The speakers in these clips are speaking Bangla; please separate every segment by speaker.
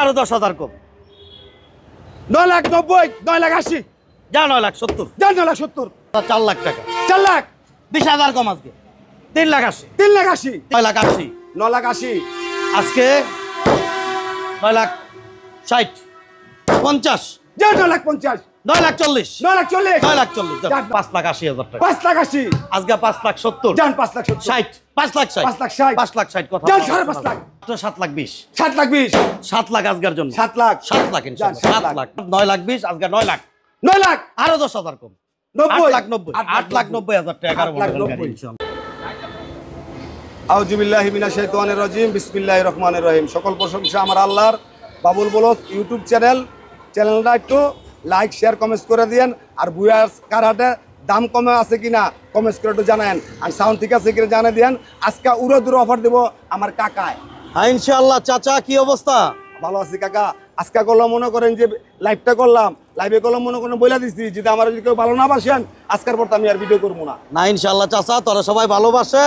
Speaker 1: আরো 10,000 কম।
Speaker 2: 9,90,000, 9,80,000,
Speaker 1: যা 9,70,000,
Speaker 2: যা 9,70,000,
Speaker 1: 4 লাখ টাকা।
Speaker 2: 4 লাখ,
Speaker 1: 20,000 কম আজকে, 3,80,000,
Speaker 2: 3,80,000,
Speaker 1: 9,80,000
Speaker 2: 9,80,000,
Speaker 1: আজকে, 9,60,000, 50,
Speaker 2: যা 9,50,000,
Speaker 1: 9,40,000,
Speaker 2: 9,40,000,
Speaker 1: 9,40,000, 5,80,000 টাকা।
Speaker 2: 5,80,000,
Speaker 1: আজকে 5,70,000,
Speaker 2: যান 5,70,000,
Speaker 1: 60, 5,60,000,
Speaker 2: 5,60,000,
Speaker 1: 5,60,000 কথা
Speaker 2: যান
Speaker 1: বলা
Speaker 2: 5,50,000,
Speaker 1: 7,20,000,
Speaker 2: 7,20,000,
Speaker 1: 7 লাখ আজকের জন্য,
Speaker 2: 7 লাখ,
Speaker 1: 7 লাখ ইনশাআল্লাহ, 7 লাখ, 9,20,000 আজকে 9 লাখ,
Speaker 2: 9 লাখ,
Speaker 1: আরো 10,000 কম,
Speaker 2: 90,000,
Speaker 1: 8,90,000 টাকা মডেল
Speaker 2: 8,90,000
Speaker 1: গাড়ি ইনশাআল্লাহ।
Speaker 2: আউযু বিল্লাহি মিনাশ শাইতানির রাজিম, বিসমিল্লাহির রহমানির রহিম। সকল প্রশংসা আমার আল্লাহর। বাবুল বলদ ইউটিউব চ্যানেলটা একটু লাইক শেয়ার কমেন্টস করে দিয়েন। আর বুয়ার্স কারাটে দাম কমে আছে কিনা কমেন্টস করে একটু জানান। আর সাউন্ড ঠিক আছে কিনা জানিয়ে দিয়েন। আজকে উড়ো দূর অফার দেবো আমার কাকায়।
Speaker 1: হ্যাঁ ইনশাআল্লাহ। চাচা কি অবস্থা?
Speaker 2: ভালো আছি কাকা। আজকে করলাম মনে করেন যে লাইভটা করলাম, লাইভে করলাম মনে করেন বলে দিচ্ছি যদি আমার যদি কেউ ভালো না বাসেন আজকের পর তো আমি আর ভিডিও করবো না।
Speaker 1: না ইনশাআল্লাহ চাচা, তোরা সবাই ভালোবাসে,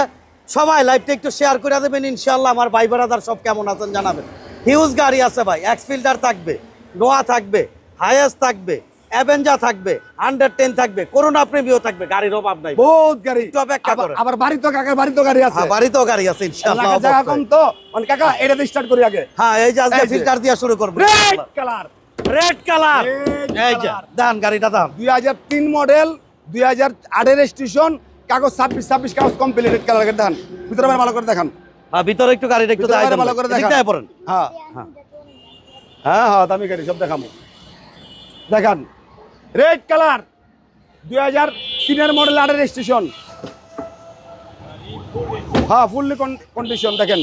Speaker 1: সবাই লাইভটা একটু শেয়ার করে দেবেন ইনশাআল্লাহ। আমার ভাই ব্রাদার সব কেমন আছেন জানাবেন। হিউজ গাড়ি আছে ভাই, এক্সফিল্ডার থাকবে, নোয়া থাকবে, হায়েস্ট থাকবে, অ্যাভেঞ্জার থাকবে, 110 থাকবে, করোনা প্রিমিও থাকবে, গাড়ির অভাব নাই,
Speaker 2: বহুত গাড়ি।
Speaker 1: একটু অপেক্ষা করেন।
Speaker 2: আবার বাড়ি তো কাকার বাড়ি তো গাড়ি আছে।
Speaker 1: হ্যাঁ বাড়িতেও গাড়ি আছে ইনশাআল্লাহ।
Speaker 2: এলাকার জায়গা কম তো মানে কাকা এটা দিয়ে স্টার্ট করি আগে।
Speaker 1: হ্যাঁ এই যে আজকে
Speaker 2: এই যে।
Speaker 1: ফিল্টার দিয়ে শুরু করব।
Speaker 2: Red colour,
Speaker 1: red colour,
Speaker 2: Red
Speaker 1: এই যে
Speaker 2: color।
Speaker 1: দান গাড়িটা দাম
Speaker 2: 2003 মডেল, 2008 এর রেজিস্ট্রেশন, কাগজ 26 কাগজ কমপ্লিট। রেড কালার দেখান, ভিতরে ভালো করে দেখান।
Speaker 1: হ্যাঁ ভিতরে একটু গাড়িটা একটু
Speaker 2: ভিতরে
Speaker 1: দেখাই
Speaker 2: ভালো করে
Speaker 1: দেন,
Speaker 2: দেখান।
Speaker 1: দেখাই পড়েন।
Speaker 2: হ্যাঁ
Speaker 1: হ্যাঁ
Speaker 2: হ্যাঁ হ্যাঁ দামি গাড়ি সব দেখাবো। দেখান রেড কালার, 2003 এর মডেল, 8 এর রেজিস্ট্রেশন। হ্যাঁ ফুললি কন্ডিশন দেখেন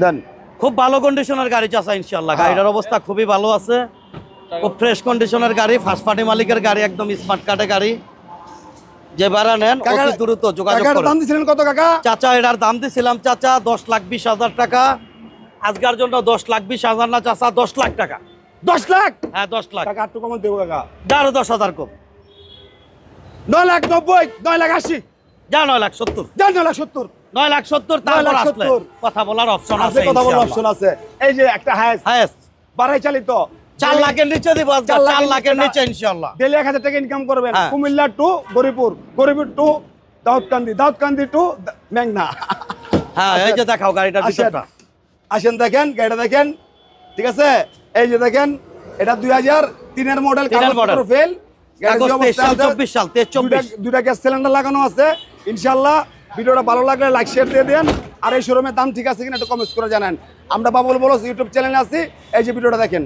Speaker 2: দেন।
Speaker 1: খুব ভালো কন্ডিশনের গাড়ি চাচা ইনশাআল্লাহ। গাড়িটার অবস্থা খুবই ভালো আছে, খুব ফ্রেশ কন্ডিশনের গাড়ি, ফার্স্ট পার্টি মালিকের গাড়ি, একদম স্মার্ট কার্ডে গাড়ি। যে ভাড়া নেন অতি দ্রুত যোগাযোগ
Speaker 2: কাকার
Speaker 1: করুন।
Speaker 2: দাম দিছিলেন কত কাকা?
Speaker 1: চাচা এটার দাম দিছিলাম চাচা 10,20,000 টাকা। আজকের জন্য 10,20,000 না চাচা, 10 লাখ টাকা।
Speaker 2: 10 লাখ
Speaker 1: হ্যাঁ 10 লাখ,
Speaker 2: টাকা একটু কম দেবো কাকা।
Speaker 1: আরো 10,000 কম,
Speaker 2: 9,90,000, 9,80,000,
Speaker 1: যা 9,70,000,
Speaker 2: যা 9,70,000,
Speaker 1: 9,70,000 তারপর আসলে
Speaker 2: 9,70,000
Speaker 1: কথা বলার অপশন
Speaker 2: আছে,
Speaker 1: আছে
Speaker 2: কথা বলার
Speaker 1: ইনশাআল্লাহ।
Speaker 2: অপশন আছে। এই যে একটা হায়েস্ট
Speaker 1: হায়েস্ট
Speaker 2: বাড়াই চালিত
Speaker 1: 4 লাখের নিচে দিব আজকে,
Speaker 2: 4
Speaker 1: 4 লাখের
Speaker 2: নিচে
Speaker 1: নিচে ইনশাআল্লাহ।
Speaker 2: ডেলি 1,000 টাকা ইনকাম করবেন।
Speaker 1: হ্যাঁ।
Speaker 2: Comilla to Gouripur, Gouripur to Daudkandi, Daudkandi to মেঘনা।
Speaker 1: হ্যাঁ এই যে দেখাও গাড়িটার
Speaker 2: আসেন।
Speaker 1: ভিতরটা।
Speaker 2: আসেন দেখেন গাড়িটা দেখেন, ঠিক আছে? এই যে দেখেন এটা 2003 এর মডেল,
Speaker 1: তিনের model।
Speaker 2: কাগজপত্র ফেল,
Speaker 1: কাগজ 23 সাল, 24 সাল, 23-24
Speaker 2: দুইটা গ্যাস সিলিন্ডার লাগানো আছে ইনশাআল্লাহ। ভিডিওটা ভালো লাগলে লাইক শেয়ার দিয়ে দেন। আর এই শোরুমের দাম ঠিক আছে কিনা একটু কমেন্টস করে জানান। আমরা বাবুল বলস ইউটিউব চ্যানেলে আছি। এই যে ভিডিওটা দেখেন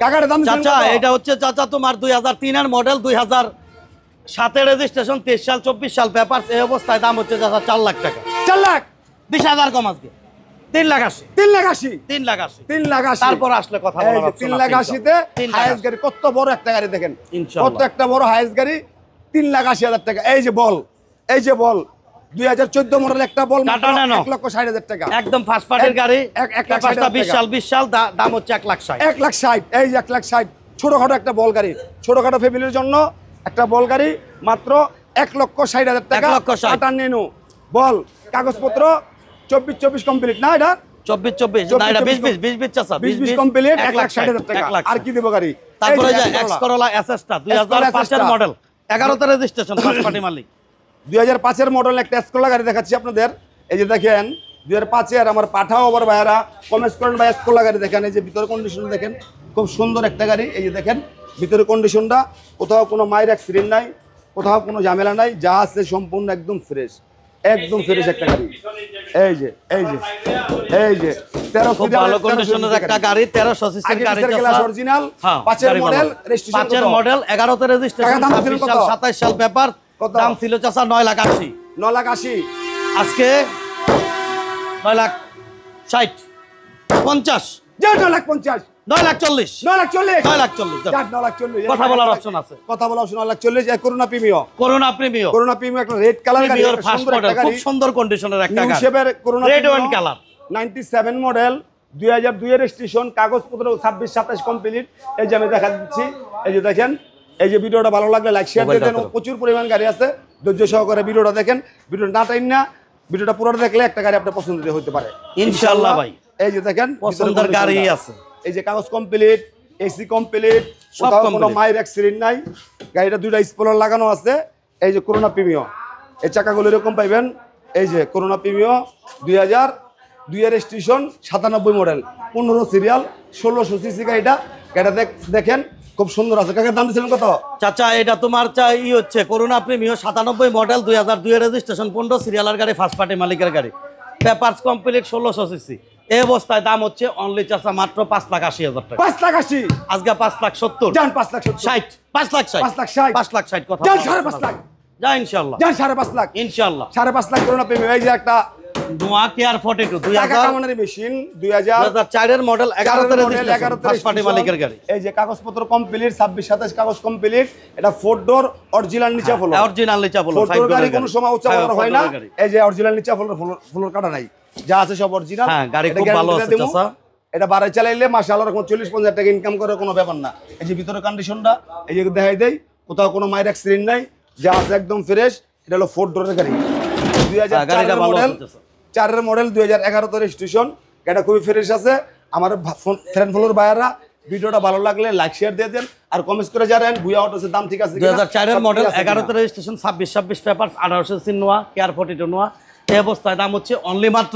Speaker 2: কাকার দাম দিছেন
Speaker 1: চাচা
Speaker 2: কত?
Speaker 1: এটা হচ্ছে চাচা তোমার 2003 এর মডেল, 2007 এর রেজিস্ট্রেশন, 23 সাল 24 সাল পেপারস। এই অবস্থায় দাম হচ্ছে চাচা 4 লাখ টাকা।
Speaker 2: 4 লাখ,
Speaker 1: 20,000 কম আজকে, 3,80,000,
Speaker 2: 3,80,000,
Speaker 1: 3,80,000
Speaker 2: 3,80,000
Speaker 1: তারপর আসলে কথা
Speaker 2: এই
Speaker 1: বলার
Speaker 2: যে
Speaker 1: অপশন আছে
Speaker 2: 3,80,000
Speaker 1: ইনশাআল্লাহ।
Speaker 2: হাইয়েস্ট গাড়ি, কত বড় একটা গাড়ি দেখেন,
Speaker 1: ইনশাআল্লাহ।
Speaker 2: কত একটা বড় হাইয়েস্ট গাড়ি, 3,80,000 টাকা। এই যে বল, এই যে বল 2014 মডেল একটা বল
Speaker 1: টাটা ন্যানো।
Speaker 2: 1,60,000 টাকা।
Speaker 1: একদম ফার্স্ট পার্টির গাড়ি,
Speaker 2: এক লাখ
Speaker 1: পেপারসটা
Speaker 2: 60,000
Speaker 1: 20 সাল, 20 সাল, দাম হচ্ছে 1,60,000।
Speaker 2: 1,60,000, এই যে 1,60,000 ছোটখাটো একটা বল গাড়ি, ছোটখাটো ফ্যামিলির জন্য একটা বল গাড়ি মাত্র 1,60,000 টাকা।
Speaker 1: 1,60,000
Speaker 2: টাটা নেনো বল, কাগজপত্র 24 কমপ্লিট না? এটা
Speaker 1: 24 না, এটা 20 চাচা,
Speaker 2: 20 কমপ্লিট, 1,60,000 টাকা।
Speaker 1: 1,60,000
Speaker 2: আর কি দেবো গাড়ি?
Speaker 1: তারপরে
Speaker 2: এই যে
Speaker 1: যে এক্স করোলা এসএসটা 2005 এর মডেল, 11 এর রেজিস্ট্রেশন, ফার্স্ট পার্টি মালিক।
Speaker 2: 2005 এর মডেল একটা এসকোলা গাড়ি দেখাচ্ছি আপনাদের। এই যে দেখেন 2005 এর আমার পাঠাও আবার ভাইয়ারা কমেন্টস করেন ভাই এসকোলা গাড়ি দেখেন। এই যে ভিতরে কন্ডিশন দেখেন, খুব সুন্দর একটা গাড়ি। এই যে দেখেন ভিতরে কন্ডিশনটা, কোথাও কোনো মায়ের অ্যাক্সিডেন্ট নাই, কোথাও কোনো ঝামেলা নাই, যা আছে সম্পূর্ণ একদম ফ্রেশ, একদম ফ্রেশ একটা গাড়ি। এই যে এই যে এই যে 13
Speaker 1: খুব ভালো কন্ডিশনের একটা গাড়ি, 1300 সিসির গাড়ি চাচা,
Speaker 2: অরিজিনাল
Speaker 1: হ্যাঁ
Speaker 2: 5 এর মডেল, রেজিস্ট্রেশন
Speaker 1: 5 এর মডেল, 11 তে রেজিস্ট্রেশন,
Speaker 2: টাকা দাম ছিল
Speaker 1: 26 সাল,
Speaker 2: কত?
Speaker 1: 27 সাল পেপার।
Speaker 2: কত?
Speaker 1: দাম ছিল চাচা 9,80,000,
Speaker 2: 9,80,000,
Speaker 1: আজকে 9,60,000, 50,
Speaker 2: যা 9,50,000,
Speaker 1: 9,40,000,
Speaker 2: 9,40,000,
Speaker 1: 9,40,000
Speaker 2: যাক 9,40,000
Speaker 1: কথা বলার অপশন আছে।
Speaker 2: কথা বলার option 9,40,000। Corona Premio,
Speaker 1: corona Premio,
Speaker 2: corona Premio একটা রেড কালার গাড়ি,
Speaker 1: প্রিমিওর
Speaker 2: একটা
Speaker 1: ফার্স্ট
Speaker 2: সুন্দর
Speaker 1: মডেল,
Speaker 2: একটা
Speaker 1: খুব
Speaker 2: গাড়ি।
Speaker 1: সুন্দর কন্ডিশনের একটা
Speaker 2: নিউ
Speaker 1: গাড়ি,
Speaker 2: শেপের corona
Speaker 1: red wine
Speaker 2: Premio,
Speaker 1: colour,
Speaker 2: 97 model, 2002 এর রেজিস্ট্রেশন, কাগজপত্র 26-27 কমপ্লিট। এই যে আমি দেখা দিচ্ছি, এই যে দেখেন। এই যে ভিডিওটা ভালো লাগলে লাইক শেয়ার দিয়ে দেন। প্রচুর পরিমাণ গাড়ি আছে, ধৈর্য সহকারে ভিডিওটা দেখেন। ভিডিওটা না টাইম না, ভিডিওটা পুরো দেখলে একটা গাড়ি আপনার পছন্দ হতে পারে
Speaker 1: ইনশাআল্লাহ ভাই।
Speaker 2: এই যে দেখেন
Speaker 1: পছন্দের গাড়ি আছে,
Speaker 2: এই যে কাগজ কমপ্লিট, এসি কমপ্লিট,
Speaker 1: সব
Speaker 2: কোথাও কোনো
Speaker 1: complete।
Speaker 2: মায়ের অ্যাক্সিডেন্ট নাই। গাড়িটা দুইটা স্পয়লার লাগানো আছে। এই যে করোনা প্রিমিয়াম, এই চাকাগুলো এরকম পাইবেন। এই যে করোনা প্রিমিয়াম 2002 এর স্টেশন, 97 মডেল, 15 সিরিয়াল, 1600 সিসি গাড়িটা। গাড়িটা দেখেন খুব সুন্দর আছে। কাকার দাম দিয়েছিলেন কত?
Speaker 1: চাচা এটা তোমার হচ্ছে করোনা প্রিমিও 97 মডেল, 2002 এর রেজিস্ট্রেশন, 15 সিরিয়ালের গাড়ি, ফার্স্ট পার্টি মালিকের গাড়ি, পেপারস কমপ্লিট, 1600 সিসি। এই অবস্থায় দাম হচ্ছে অনলি চাচা মাত্র 5,80,000 টাকা।
Speaker 2: 5,80,000
Speaker 1: আজকে 5,70,000
Speaker 2: যান, 5,60,000
Speaker 1: 60 5,60,000
Speaker 2: 5,60,000
Speaker 1: 5,60,000 কথা
Speaker 2: যান,
Speaker 1: বলা
Speaker 2: 5.5 লাখ
Speaker 1: যা ইনশাআল্লাহ,
Speaker 2: যান, 5.5 লাখ
Speaker 1: ইনশাআল্লাহ।
Speaker 2: 5.5 লাখ করোনা প্রিমিয়াম। এই যে একটা
Speaker 1: নোয়া কেয়ার 42
Speaker 2: টাকা কামানোর মেশিন,
Speaker 1: 2004 এর মডেল, 11 তে রেজিস্ট্রেশন, ফার্স্ট পার্টি মালিকের গাড়ি।
Speaker 2: এই যে কাগজপত্র কমপ্লিট, 26-27 কাগজ কমপ্লিট। এটা 4 ডোর অরিজিনাল নিচা ফ্লোর,
Speaker 1: অরিজিনাল নিচা বলো,
Speaker 2: 4 ডোর গাড়ি কোনো সময় উচ্চ বড় হয় না।
Speaker 1: গাড়ি।
Speaker 2: এই যে অরিজিনাল নিচা ফ্লোর কাটা নাই, যা আছে সব অরিজিনাল।
Speaker 1: হ্যাঁ, গাড়ি খুব ভালো আছে চাচা।
Speaker 2: এটা বাড়াই চালাইলে মাশাআল্লাহ এরকম 40-50 টাকা ইনকাম করে কোনো ব্যাপার না। এই যে ভিতরে কন্ডিশনটা এই যে দেখাই দেই, কোথাও কোনো মায়ের অ্যাক্সিডেন্ট নাই, যা আছে একদম ফ্রেশ। এটা হলো 4 ডোরের গাড়ি, 2004 এর মডেল, 4 এর মডেল, 2011 তে রেজিস্ট্রেশন। গাড়িটা খুবই ফ্রেশ আছে। আমার ফ্রেন্ড ফলোর ভাইয়ারা ভিডিওটা ভালো লাগলে লাইক শেয়ার দিয়ে দেন, আর কমেন্টস করে জানেন ভুয়া অটোসের দাম ঠিক আছে কিনা।
Speaker 1: 2004 এর মডেল, 11 তে রেজিস্ট্রেশন, 26 পেপারস, 1800 সিসি নোয়া কেয়ার 42 নোয়া। এই অবস্থায় দাম হচ্ছে অনলি মাত্র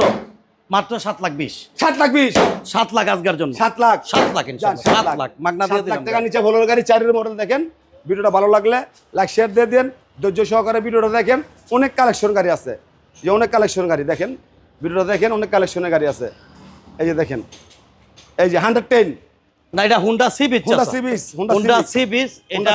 Speaker 1: 7,20,000
Speaker 2: 7,20,000
Speaker 1: 7 লাখ আজকের জন্য,
Speaker 2: 7 লাখ
Speaker 1: 7 লাখ ইনশাআল্লাহ, 7 লাখ মাগনা দিয়ে
Speaker 2: 7 লাখ
Speaker 1: দিলাম।
Speaker 2: টাকা নিচে ফলোর গাড়ি, 4 এর মডেল। দেখেন ভিডিওটা ভালো লাগলে লাইক শেয়ার দিয়ে দেন, ধৈর্য সহকারে ভিডিওটা দেখেন। অনেক কালেকশন গাড়ি আছে, যে অনেক কালেকশন গাড়ি দেখেন, ভিডিওটা দেখেন, অনেক কালেকশনের গাড়ি আছে। এই যে দেখেন, এই যে 110
Speaker 1: না, এটা Honda sea beach,
Speaker 2: Honda Civic,
Speaker 1: Honda sea beach. এটা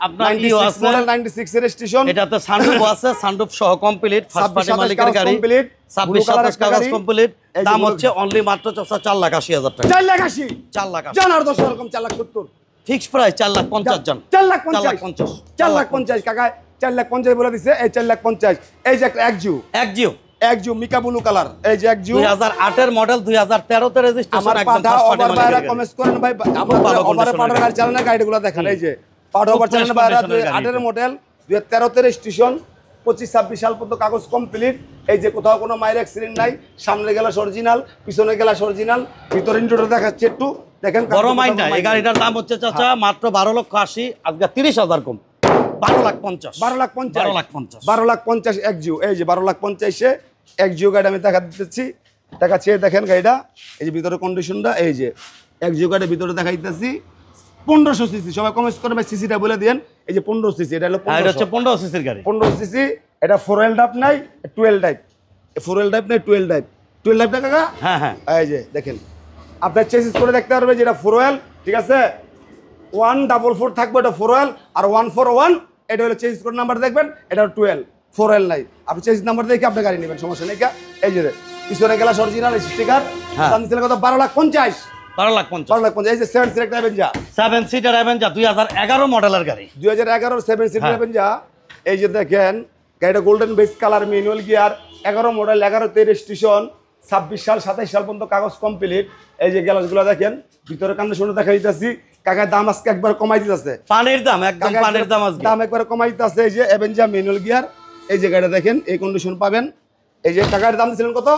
Speaker 1: আপনার ইও আছে,
Speaker 2: 96 এর স্টেশন।
Speaker 1: এটাতে সানরুফ আছে, সানরুফ সহ কমপ্লিট, ফার্স্ট পার্টি
Speaker 2: 26-27
Speaker 1: মালিকের গাড়ি,
Speaker 2: কমপ্লিট,
Speaker 1: 26-27 কাগজ কমপ্লিট।
Speaker 2: এই যে
Speaker 1: দাম
Speaker 2: blue
Speaker 1: হচ্ছে অনলি মাত্র 4,80,000 টাকা।
Speaker 2: 4,80,000
Speaker 1: 4,80,000
Speaker 2: জান, আর 10 রকম 4,70,000
Speaker 1: ফিক্স প্রাইস, 4,50,000 জান,
Speaker 2: 4,50,000 4,50,000 কাকা 4,50,000 বলে দিছে। এই 4,50,000। এই যে একটা একজিও মিকা ব্লু কালার, এই যে একজিও
Speaker 1: 2008 এর মডেল, 2013 তে রেজিস্ট্রেশন,
Speaker 2: আমার
Speaker 1: একদম
Speaker 2: পাঠা
Speaker 1: ফার্স্ট পার্টি
Speaker 2: ওভার বাইরা
Speaker 1: মালিকের গাড়ি।
Speaker 2: কমেন্টস করেন ভাই,
Speaker 1: খুব ভালো
Speaker 2: আমার ওভারে
Speaker 1: condition
Speaker 2: পাঠার
Speaker 1: এর
Speaker 2: গাড়ি চালানোর গাড়িগুলো দেখেন। এই যে পাঠা
Speaker 1: খুব
Speaker 2: ওভার
Speaker 1: fresh
Speaker 2: চালানোর বাইরা
Speaker 1: condition এর গাড়ি
Speaker 2: 2008 এর মডেল, 2013 তে রেজিস্ট্রেশন, 25-26 সাল পর্যন্ত কাগজ কমপ্লিট। এই যে কোথাও কোনো মায়ের অ্যাক্সিডেন্ট নাই, সামনে গ্লাস অরিজিনাল, পিছনে গ্লাস অরিজিনাল, ভিতরে ইন্টেরিয়র দেখাচ্ছে একটু দেখেন।
Speaker 1: বড় মাইন্ড না, এই গাড়িটার দাম হচ্ছে চাচা মাত্র 12,80,000, আজকে 30,000 কম, 12,50,000
Speaker 2: 12,50,000 12,50,000 একজিও। এই যে 12,50,000 একজিও গাড়ি আমি দেখাচ্ছি, দেখাচ্ছি। দেখেন গাড়িটা, এই যে ভিতরে কন্ডিশনটা, এই যে একজিও গাড়ির ভিতরে দেখাইতেছি। 1500 সিসি, সবাই কমেন্টস করে ভাই সিসিটা বলে দেন। এই যে 15 সিসি, এটা হলো
Speaker 1: আর এটা হচ্ছে 15 সিসির গাড়ি।
Speaker 2: 15 সিসি। এটা 4L টাইপ নাই, 12 টাইপ, 4L টাইপ নাই, 12 টাইপ, 12 টাইপ না কাকা?
Speaker 1: হ্যাঁ হ্যাঁ,
Speaker 2: এই যে দেখেন, আপনার চেসিস করে দেখতে পারবে যেটা 4L, ঠিক আছে। 144 থাকবে, এটা 4L, আর 141 এটা হলো চেসিস কোড নাম্বার দেখবেন, এটা 12, 4L নাই। আপনি চেসিস নাম্বার দেখে আপনি গাড়ি নেবেন, সমস্যা নেই। এই যে পিছনে গ্লাস অরিজিনাল স্টিকার,
Speaker 1: হ্যাঁ।
Speaker 2: দাম দিছিল কত? 12,50,000
Speaker 1: 12,50,000
Speaker 2: 12,50,000। এই যে 7 সিলেক্ট অ্যাভেঞ্জার,
Speaker 1: 7 সিটার অ্যাভেঞ্জার, 2011 মডেলের গাড়ি,
Speaker 2: 2011 7 সিলেক্ট
Speaker 1: হ্যাঁ।
Speaker 2: অ্যাভেঞ্জার। এই যে দেখেন গাড়িটা golden base colour, manual gear, 11 model, 11 তে রেজিস্ট্রেশন, 26 সাল 27 সাল পর্যন্ত কাগজ কমপ্লিট। এই যে গ্লাসগুলো দেখেন, ভিতরে কন্ডিশন দেখা দিতেছি। কাকা দাম আজকে একবার কমাই দিতেছে,
Speaker 1: পানির দাম, একদম পানির দাম আজকে।
Speaker 2: দাম একবার কমাই দিতেছে। এই যে অ্যাভেঞ্জার ম্যানুয়াল গিয়ার, এই যে গাড়িটা দেখেন, এই কন্ডিশন পাবেন। এই যে টাকার দাম দিছিলেন কত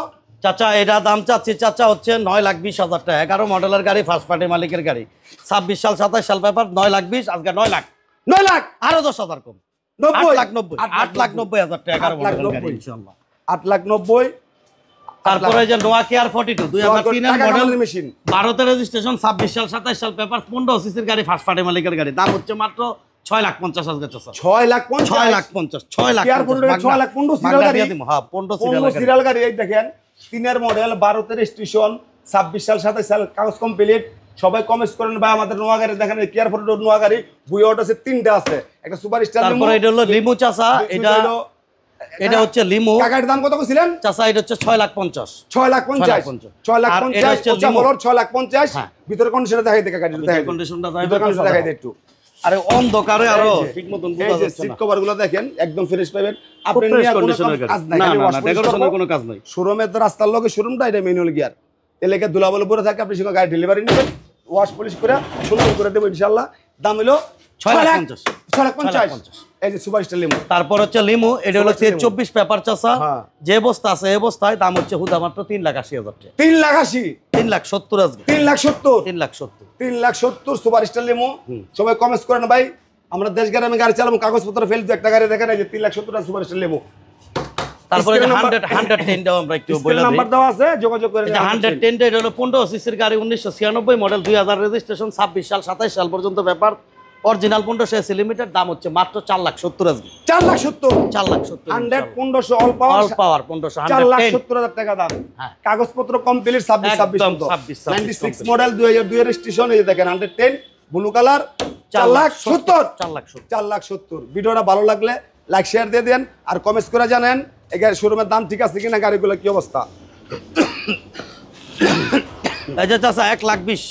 Speaker 1: চাচা? এটা দাম চাচ্ছি চাচা হচ্ছে 9,20,000 টাকা, 11 মডেলের গাড়ি, ফার্স্ট পার্টি মালিকের গাড়ি, 26 সাল 27 সাল পেপার, 9,20,000, আজকে 9 লাখ,
Speaker 2: 9 লাখ
Speaker 1: আরো 10,000 কম,
Speaker 2: 90
Speaker 1: 8,90,000 টাকা, 11 মডেলের গাড়ি ইনশাআল্লাহ।
Speaker 2: 8,90,000।
Speaker 1: তারপরে যে নোয়া কেয়ার 42, 2003 এর মডেল,
Speaker 2: মেশিন,
Speaker 1: 12 তে রেজিস্ট্রেশন, 26 সাল 27 সাল পেপার, 15 সিসির গাড়ি, ফার্স্ট পার্টি মালিকের গাড়ি, দাম হচ্ছে মাত্র 6,50,000 আজকে চাচা।
Speaker 2: 6,50,000
Speaker 1: 6,50,000
Speaker 2: কেয়ার 6,50,000 সিরিয়াল গাড়ি,
Speaker 1: হ্যাঁ 15
Speaker 2: 15 সিরিয়াল গাড়ি। এই দেখেন 3 এর মডেল, 12 তে রেজিস্ট্রেশন, 26 সাল 27 সাল কাগজ কমপ্লিট। সবাই কমেন্টস করেন ভাই আমাদের নোয়া গাড়ি দেখেন, কেয়ার 42 নোয়া গাড়ি, বুই অটো আছে 3টা আছে, একটা সুপার স্টার লিমো।
Speaker 1: তারপরে এটা হলো লিমু চাচা, এটা হচ্ছে লিমু।
Speaker 2: কাকার দাম কত কইছিলেন
Speaker 1: চাচা? এটা হচ্ছে 6,50,000
Speaker 2: 6,50,000 6,50,000 ভিতরে কন্ডিশনে দেখাই দেখা গাড়ি দেখাই
Speaker 1: কন্ডিশনটা
Speaker 2: দেখাই দে একটু।
Speaker 1: আরে অন্ধকারে আরো ঠিক মতন
Speaker 2: এই
Speaker 1: বোঝা
Speaker 2: যে
Speaker 1: যাচ্ছে
Speaker 2: সিট
Speaker 1: না,
Speaker 2: কভার গুলো দেখেন একদম ফ্রেশ পাবেন আপনি,
Speaker 1: ফ্রেশ
Speaker 2: নিয়ে কোনো
Speaker 1: কন্ডিশনের গাড়ি,
Speaker 2: কাজ নাই,
Speaker 1: না
Speaker 2: খালি
Speaker 1: না
Speaker 2: ওয়াশ
Speaker 1: না,
Speaker 2: পলিশ
Speaker 1: ডেকোরেশনের
Speaker 2: করবো।
Speaker 1: কোনো কাজ নাই।
Speaker 2: শোরুমের তো রাস্তার লগে শোরুমটা এটা ম্যানুয়াল গিয়ার, এলাকা ধুলাবল পরে থাকে, আপনি সেখানে গাড়ি ডেলিভারি নেবেন, ওয়াশ পলিশ করে সুন্দর করে দেবো ইনশাআল্লাহ। দাম হলো
Speaker 1: 6,50,000
Speaker 2: 6,50,000 এই যে সুপার স্টার লিমো।
Speaker 1: তারপর হচ্ছে লিমু, এটা হলো 24 পেপার চাষা,
Speaker 2: হ্যাঁ।
Speaker 1: যে অবস্থা আছে এই অবস্থায় দাম হচ্ছে হুদা মাত্র 3,80,000 টাকা।
Speaker 2: 3,80,000,
Speaker 1: 3,70,000 আজকে,
Speaker 2: 3,70,000,
Speaker 1: 3,70,000।
Speaker 2: 3,70,000 সুপার স্টার লিমো। সবাই কমেন্ট করেন ভাই, আমরা দেশ গ্রামে গাড়ি চালাবো, কাগজপত্র ফেল একটা গাড়ি দেখেন, এই যে 3,70,000 সুপার স্টার লিমো।
Speaker 1: তারপরে
Speaker 2: স্ক্রিন নাম্বার
Speaker 1: 110 দাও আমরা একটু বলে দিই।
Speaker 2: নাম্বার দেওয়া আছে, যোগাযোগ করে
Speaker 1: এটা 110 টা, এটা হলো 15 সিসির গাড়ি, 1996 মডেল, 2000 রেজিস্ট্রেশন, 26 সাল 27 সাল পর্যন্ত ব্যাপার, অরিজিনাল 1500 এসি লিমিটেড, দাম হচ্ছে মাত্র 4,70,000 আজকে।
Speaker 2: 4,70,000,
Speaker 1: 4,70,000
Speaker 2: 100 1500 অল পাওয়ার,
Speaker 1: অল পাওয়ার 1500,
Speaker 2: 4,70,000 টাকা দাম।
Speaker 1: হ্যাঁ।
Speaker 2: কাগজপত্র কমপ্লিট, 26
Speaker 1: একদম
Speaker 2: 26
Speaker 1: 26
Speaker 2: 96 মডেল, 2002 এর রেজিস্ট্রেশন, এই যে দেখেন 110 ব্লু কালার, 4,70,000,
Speaker 1: 4,70,000।
Speaker 2: 4,70,000। ভিডিওটা ভালো লাগলে লাইক শেয়ার দিয়ে দেন, আর কমেন্ট করে জানেন এই গাড়ির শোরুমের দাম ঠিক আছে কিনা, গাড়িগুলো কি অবস্থা।
Speaker 1: এই যে চাচা 1,20,000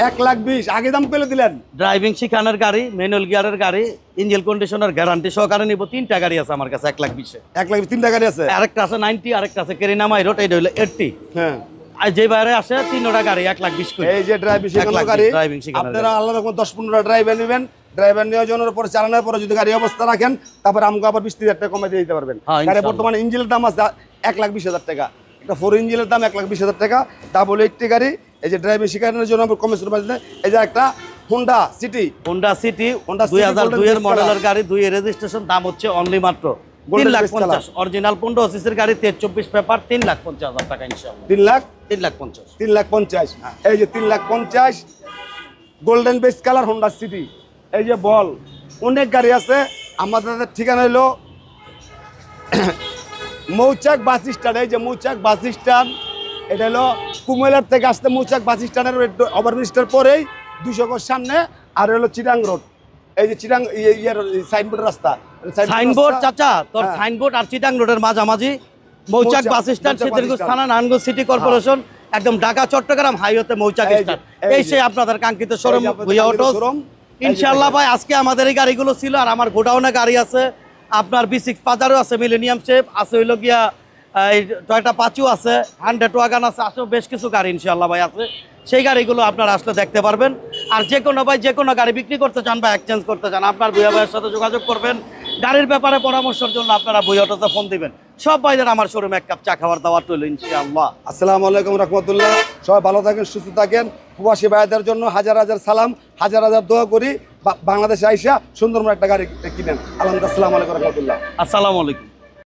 Speaker 2: 1,20,000 আগে দাম পেলে দিলেন।
Speaker 1: ড্রাইভিং শিখানোর গাড়ি, ম্যানুয়াল গিয়ারের গাড়ি, ইঞ্জিন কন্ডিশনার গ্যারান্টি সহকারে নিব। 3টা গাড়ি আছে আমার কাছে 1,20,000।
Speaker 2: 1,20,000 তিনটা গাড়ি আছে।
Speaker 1: আরেকটা আছে 90, আরেকটা আছে কেরিনা মাই রোড, এটা হলো 80।
Speaker 2: হ্যাঁ,
Speaker 1: আর যে বাইরে আসে 3টা গাড়ি 1,20,000 করে।
Speaker 2: এই যে ড্রাইভিং শেখানো
Speaker 1: 1,20,000
Speaker 2: গাড়ি,
Speaker 1: ড্রাইভিং শেখানোর
Speaker 2: আপনারা আল্লাহ রকম 10-15টা ড্রাইভার নেবেন, ড্রাইভার নেওয়ার জন্য পরে চালানোর পরে যদি গাড়ি অবস্থা রাখেন, তারপরে আমাকে আবার 20,000 টাকা কমে দিয়ে দিতে পারবেন।
Speaker 1: হ্যাঁ,
Speaker 2: গাড়ি
Speaker 1: ইনশাআল্লাহ।
Speaker 2: বর্তমানে ইঞ্জিনের দাম আছে 1,20,000 টাকা, একটা 4 ইঞ্জিনের দাম 1,20,000 টাকা, ডাবল 80 গাড়ি। এই যে ড্রাইভিং শেখানোর জন্য কমে শুরু করতে, এই যে একটা Honda city,
Speaker 1: Honda city
Speaker 2: Honda City
Speaker 1: 2002 এর
Speaker 2: golden
Speaker 1: মডেলের
Speaker 2: base
Speaker 1: গাড়ি, 2 এর রেজিস্ট্রেশন, দাম হচ্ছে অনলি মাত্র
Speaker 2: Golden base
Speaker 1: 3,50,000। অরিজিনাল 15 সিসির গাড়ি, 23 পেপার, 3,50,000 টাকা ইনশাআল্লাহ।
Speaker 2: 3,50,000,
Speaker 1: 3,50,000।
Speaker 2: এই যে 3,50,000 golden base colour Honda city. এই যে বল, অনেক গাড়ি আছে। আমাদের ঠিকানা হলো মৌচাক বাস স্ট্যান্ড। এই যে মৌচাক বাস স্ট্যান্ড, এটা হলো কুমিল্লার থেকে আসতে মৌচাক বাস স্ট্যান্ডের ওভারব্রিজটার পরেই 200 গজ সামনে, আর হলো চিটাং রোড। এই যে চিটাং ইয়ের সাইনবোর্ড রাস্তা,
Speaker 1: সাইনবোর্ড চাচা তোর
Speaker 2: হ্যাঁ।
Speaker 1: সাইনবোর্ড আর চিটাং রোডের মাঝামাঝি মৌচাক বাস স্ট্যান্ড, সিদ্ধিরগঞ্জ থানা, নারায়ণগঞ্জ সিটি কর্পোরেশন, একদম ঢাকা চট্টগ্রাম হাইওয়েতে মৌচাক
Speaker 2: এই যে,
Speaker 1: স্ট্যান্ড।
Speaker 2: এই
Speaker 1: এই
Speaker 2: যে।
Speaker 1: সে আপনাদের কাঙ্ক্ষিত শোরুম
Speaker 2: এই যে আপনাদের
Speaker 1: ভুইয়া
Speaker 2: কাঙ্ক্ষিত
Speaker 1: অটোস।
Speaker 2: শোরুম। এই যে
Speaker 1: ইনশাআল্লাহ
Speaker 2: দেখেন।
Speaker 1: ভাই, আজকে আমাদের এই গাড়িগুলো ছিল, আর আমার গোডাউনে গাড়ি আছে, আপনার B6 পাজারও আছে, মিলেনিয়াম শেপ আছে, হইলো গিয়া এই টয়োটা পাচু আছে, 100 ওয়াগান আছে, আছে বেশ কিছু গাড়ি ইনশাআল্লাহ ভাই আছে। সেই গাড়িগুলো আপনারা আসলে দেখতে পারবেন। আর যে কোনো ভাই যে কোনো গাড়ি বিক্রি করতে চান বা এক্সচেঞ্জ করতে চান, আপনার ভুইয়া ভাইয়ের সাথে যোগাযোগ করবেন। গাড়ির ব্যাপারে পরামর্শের জন্য আপনারা ভুইয়া অটোতে ফোন দিবেন। সব ভাইদের আমার শোরুমে এক কাপ চা খাওয়ার দাওয়াত রইল ইনশাআল্লাহ।
Speaker 2: আসসালামু আলাইকুম রহমতুল্লাহ। সবাই ভালো থাকেন, সুস্থ থাকেন। প্রবাসী ভাইদের জন্য হাজার হাজার সালাম, হাজার হাজার দোয়া করি। বাংলাদেশে আইসা সুন্দরবন একটা গাড়ি কিনেন। আলহামদুলিল্লাহ, আসসালামু আলাইকুম রহমতুল্লাহ।
Speaker 1: আসসালামু আলাইকুম।